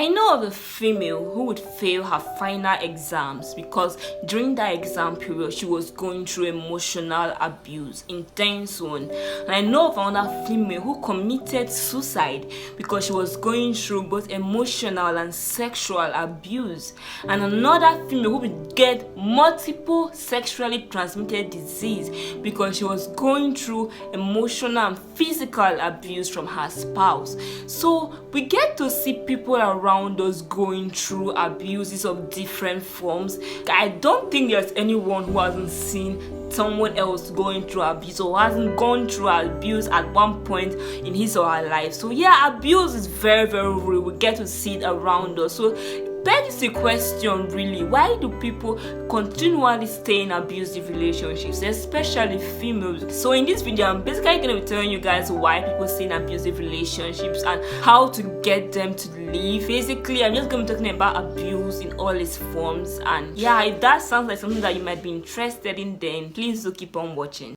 I know of a female who would fail her final exams because during that exam period she was going through emotional abuse, intense one. And I know of another female who committed suicide because she was going through both emotional and sexual abuse. And another female who would get multiple sexually transmitted disease because she was going through emotional and physical abuse from her spouse. So we get to see people around us going through abuses of different forms. I don't think there's anyone who hasn't seen someone else going through abuse or hasn't gone through abuse at one point in his or her life. So yeah, abuse is very, very real. We get to see it around us. So begs the question, really, why do people continually stay in abusive relationships, especially females? So in this video, I'm basically going to be telling you guys why people stay in abusive relationships and how to get them to leave. Basically, I'm just going to be talking about abuse in all its forms. And yeah, if that sounds like something that you might be interested in, then please do keep on watching.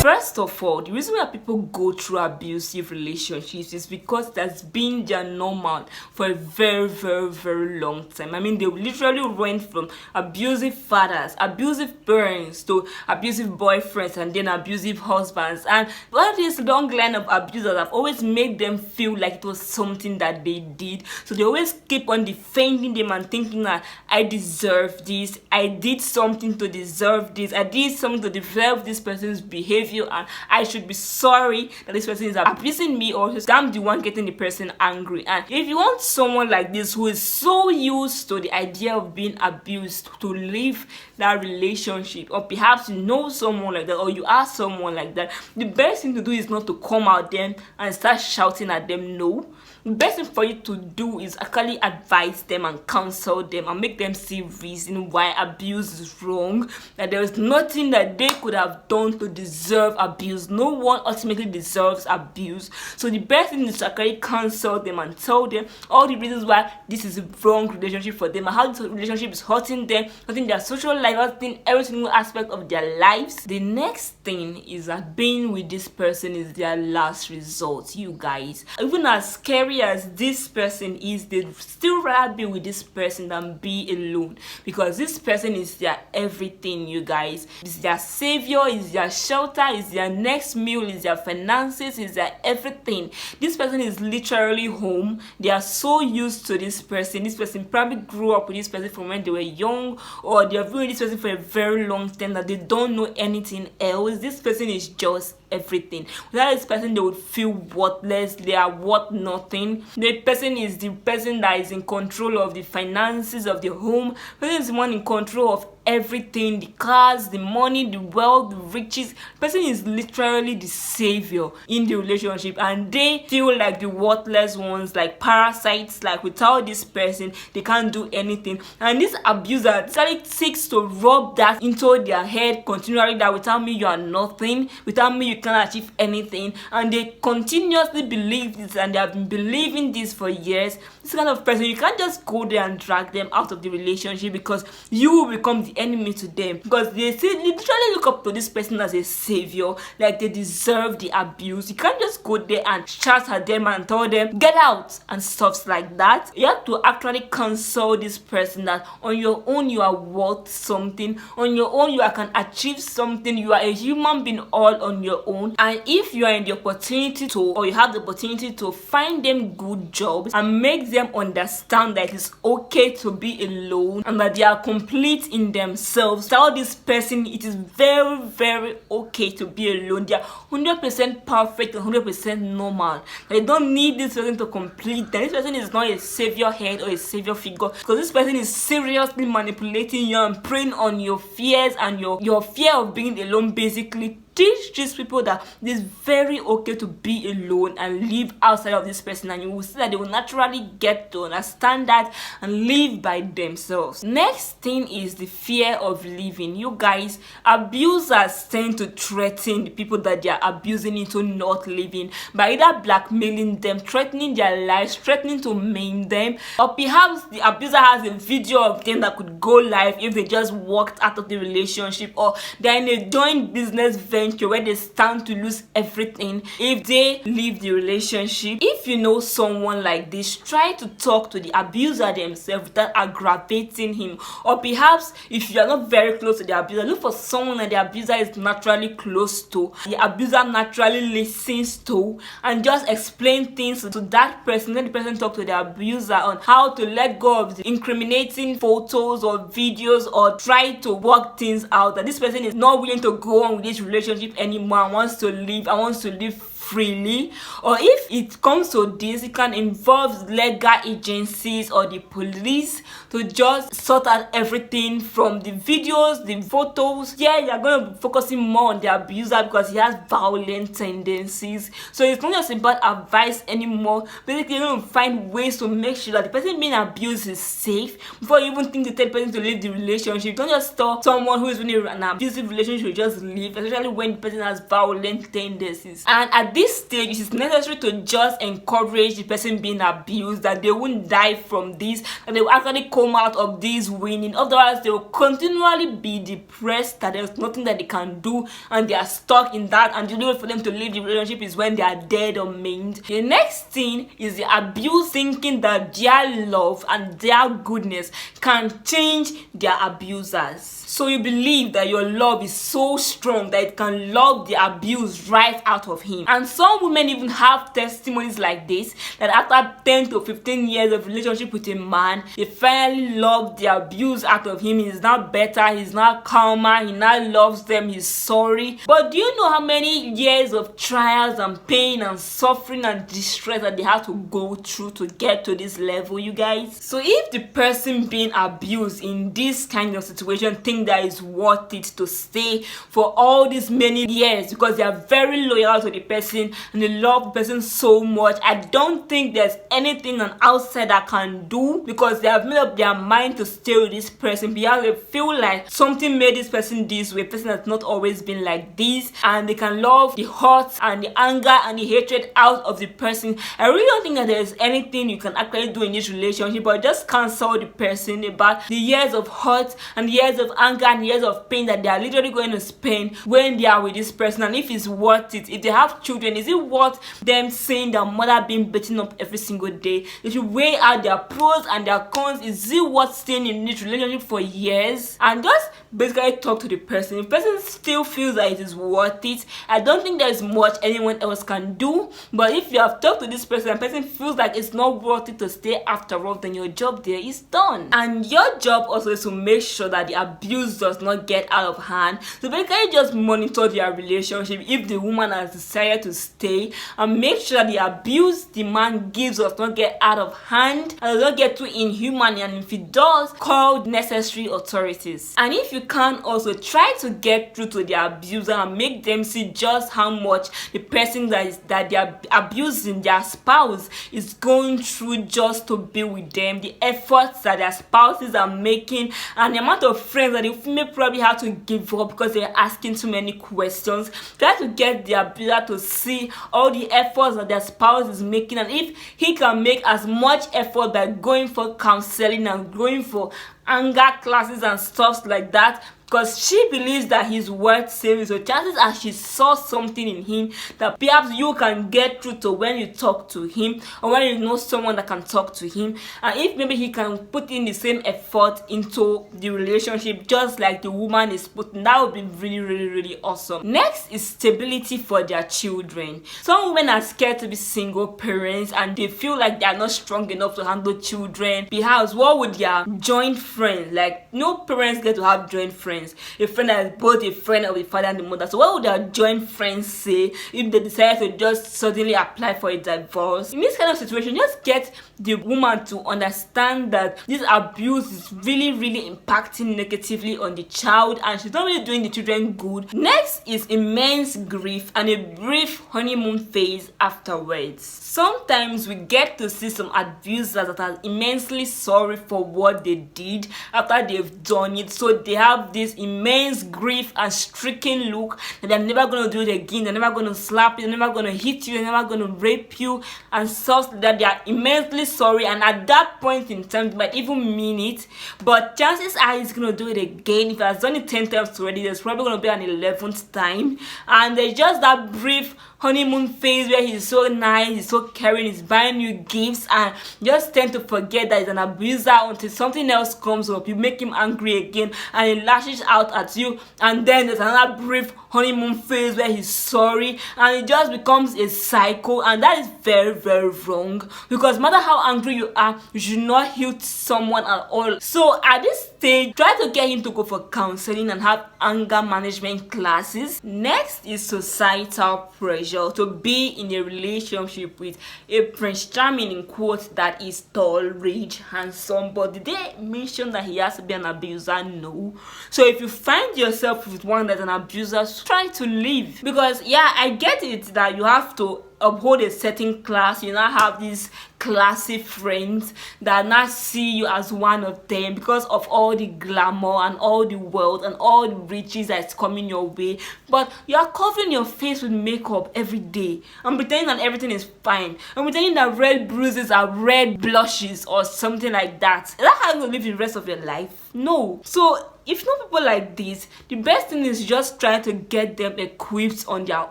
First of all, the reason why people go through abusive relationships is because that's been their normal for a very, very, very long time. I mean, they literally went from abusive fathers, abusive parents, to abusive boyfriends, and then abusive husbands. And all this long line of abusers have always made them feel like it was something that they did. So they always keep on defending them and thinking that I deserve this, I did something to deserve this, I did something to deserve this person's behavior, and I should be sorry that this person is abusing me, or I'm the one getting the person angry. And if you want someone like this who is so used to the idea of being abused to leave that relationship, or perhaps you know someone like that, or you are someone like that, the best thing to do is not to come out them and start shouting at them. No, the best thing for you to do is actually advise them and counsel them and make them see reason why abuse is wrong, that there is nothing that they could have done to deserve abuse. No one ultimately deserves abuse. So the best thing is to actually counsel them and tell them all the reasons why this is a wrong relationship for them, and how this relationship is hurting them, hurting their social life, hurting every single aspect of their lives. The next thing is that being with this person is their last resort. You guys, even as scary as this person is, they still rather be with this person than be alone, because this person is their everything. You guys, it's their savior, is their shelter, is their next meal, is their finances, is their everything. This person is literally home. They are so used to this person. This person probably grew up with this person from when they were young, or they have been with this person for a very long time, that they don't know anything else. This person is just everything. Without this person, they would feel worthless. They are worth nothing. The person is the person that is in control of the finances of the home. The person is the one in control of everything, the cars, the money, the wealth, the riches. The person is literally the savior in the relationship, and they feel like the worthless ones, like parasites. Like without this person, they can't do anything. And this abuser actually seeks to rub that into their head continually, that without me you are nothing, without me you can't achieve anything. And they continuously believe this, and they have been believing this for years. This kind of person, you can't just go there and drag them out of the relationship, because you will become the enemy to them, because they literally look up to this person as a savior, like they deserve the abuse. You can't just go there and shout at them and tell them get out and stuff like that. You have to actually counsel this person that on your own you are worth something, on your own you can achieve something, you are a human being all on your own. And if you are in the opportunity to, or you have the opportunity to find them good jobs and make them understand that it's okay to be alone and that they are complete in themselves, tell this person it is very, very okay to be alone. They are 100% perfect and 100% normal. They don't need this person to complete them. This person is not a savior head or a savior figure, because this person is seriously manipulating you and preying on your fears and your fear of being alone. Basically teach these people that it is very okay to be alone and live outside of this person, and you will see that they will naturally get to understand that and live by themselves. Next thing is the fear fear of leaving. You guys, abusers tend to threaten the people that they are abusing into not leaving by either blackmailing them, threatening their lives, threatening to maim them, or perhaps the abuser has a video of them that could go live if they just walked out of the relationship, or they're in a joint business venture where they stand to lose everything if they leave the relationship. If you know someone like this, try to talk to the abuser themselves without aggravating him. Or perhaps if you are not very close to the abuser, look for someone that the abuser is naturally close to, the abuser naturally listens to, and just explain things to that person. Let the person talk to the abuser on how to let go of the incriminating photos or videos, or try to work things out that this person is not willing to go on with this relationship anymore and wants to leave freely. Or if it comes to this, it can involve legal agencies or the police to just sort out everything from the videos, the photos. Yeah, you're going to be focusing more on the abuser because he has violent tendencies. So it's not just about advice anymore. Basically, you're going to find ways to make sure that the person being abused is safe before you even think the third person to leave the relationship. Don't just tell someone who is in an abusive relationship to just leave, especially when the person has violent tendencies. And at this stage, it is necessary to just encourage the person being abused that they won't die from this, and they will actually come out of this winning. Otherwise, they will continually be depressed that there's nothing that they can do and they are stuck in that, and the only way for them to leave the relationship is when they are dead or maimed. The next thing is the abuse thinking that their love and their goodness can change their abusers. So you believe that your love is so strong that it can love the abuse right out of him. And some women even have testimonies like this, that after 10 to 15 years of relationship with a man, they finally love the abuse out of him. He's now better, he's now calmer, he now loves them, he's sorry. But do you know how many years of trials and pain and suffering and distress that they have to go through to get to this level, you guys? So if the person being abused in this kind of situation think that it's worth it to stay for all these many years because they are very loyal to the person and they love the person so much, I don't think there's anything an outsider can do, because they have made up their mind to stay with this person because they feel like something made this person this way. A person has not always been like this, and they can love the hurt and the anger and the hatred out of the person. I really don't think that there's anything you can actually do in this relationship, but just cancel the person about the years of hurt and the years of anger and years of pain that they are literally going to spend when they are with this person. And if it's worth it, if they have children, is it worth them seeing their mother being beaten up every single day? They should weigh out their pros and their cons. Is it worth staying in this relationship for years? And just basically talk to the person. If the person still feels that it is worth it, I don't think there's much anyone else can do. But if you have talked to this person and the person feels like it's not worth it to stay after all, then your job there is done. And your job also is to make sure that the abuse does not get out of hand. So basically just monitor their relationship if the woman has decided to stay, and make sure that the abuse the man gives does not get out of hand and does not get too inhuman, and if it does, call necessary authorities. And if you can, also try to get through to the abuser and make them see just how much the person that they are abusing, their spouse, is going through just to be with them, the efforts that their spouses are making, and the amount of friends that the may probably have to give up because they're asking too many questions. Try to get the abuser to see all the efforts that their spouse is making, and if he can make as much effort by going for counseling and going for anger classes and stuff like that, because she believes that he's worth saving. So chances are she saw something in him that perhaps you can get through to when you talk to him, or when you know someone that can talk to him. And if maybe he can put in the same effort into the relationship just like the woman is putting, that would be really, really, really awesome. Next is stability for their children. Some women are scared to be single parents and they feel like they are not strong enough to handle children. Perhaps what would their joint friends, like no parents get to have joint friends, friends. A friend that is both a friend of the father and the mother. So what would their joint friends say if they decide to just suddenly apply for a divorce? In this kind of situation, just get the woman to understand that this abuse is really, really impacting negatively on the child, and she's not really doing the children good. Next is immense grief and a brief honeymoon phase afterwards. Sometimes we get to see some abusers that are immensely sorry for what they did after they've done it, so they have this immense grief and stricken look that they're never going to do it again, they're never going to slap you, they're never going to hit you, they're never going to rape you, and stuff like that. They are immensely sorry, and at that point in time they might even mean it, but chances are he's going to do it again. If he has done it 10 times already, there's probably going to be an 11th time, and there's just that brief honeymoon phase where he's so nice, he's so caring, he's buying you gifts, and just tend to forget that he's an abuser until something else comes up. You make him angry again and he lashes out at you, and then there's another brief honeymoon phase where he's sorry, and it just becomes a cycle, and that is very, very wrong, because no matter how angry you are, you should not hurt someone at all. So at this stage, try to get him to go for counseling and have anger management classes. Next is societal pressure to be in a relationship with a Prince Charming, in quotes, that is tall, rich, handsome. But did they mention that he has to be an abuser? No. So if you find yourself with one that's an abuser, try to leave, because yeah, I get it that you have to uphold a certain class. You now have these classy friends that now see you as one of them because of all the glamour and all the wealth and all the riches that's coming your way, but you are covering your face with makeup every day and pretending that everything is fine, and pretending that red bruises are red blushes or something like that. Is that how you live the rest of your life? No. So if you know people like this, the best thing is just try to get them equipped on their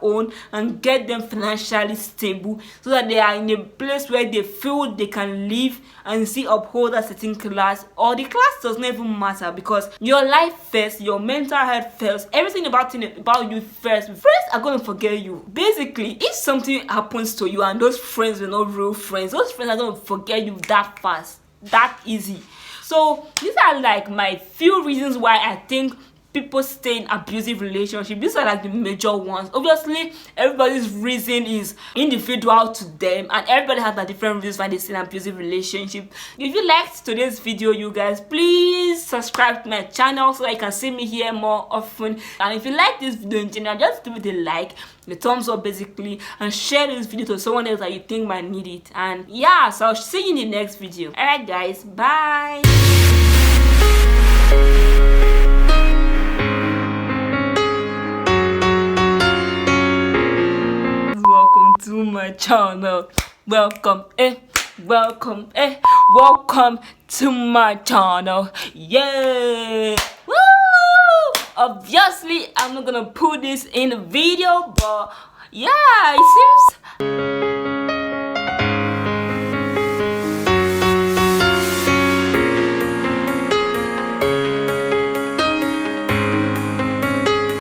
own and get them financially stable, so that they are in a place where they feel they can live and still uphold a certain class, or the class does not even matter, because your life first, your mental health first, everything about you first. Friends are going to forget you. Basically, if something happens to you and those friends were not real friends, those friends are going to forget you that fast, that easy. So these are like my few reasons why I think people stay in abusive relationships. These are like the major ones. Obviously, everybody's reason is individual to them, and everybody has a different reasons why they stay in an abusive relationship. If you liked today's video, you guys, please subscribe to my channel so that you can see me here more often. And if you like this video in general, just give it a like, a thumbs up basically, and share this video to someone else that you think might need it. And yeah, so I'll see you in the next video. Alright guys, bye. Welcome to my channel. Welcome to my channel. Yeah. Woo! Obviously, I'm not gonna put this in the video, but yeah, it seems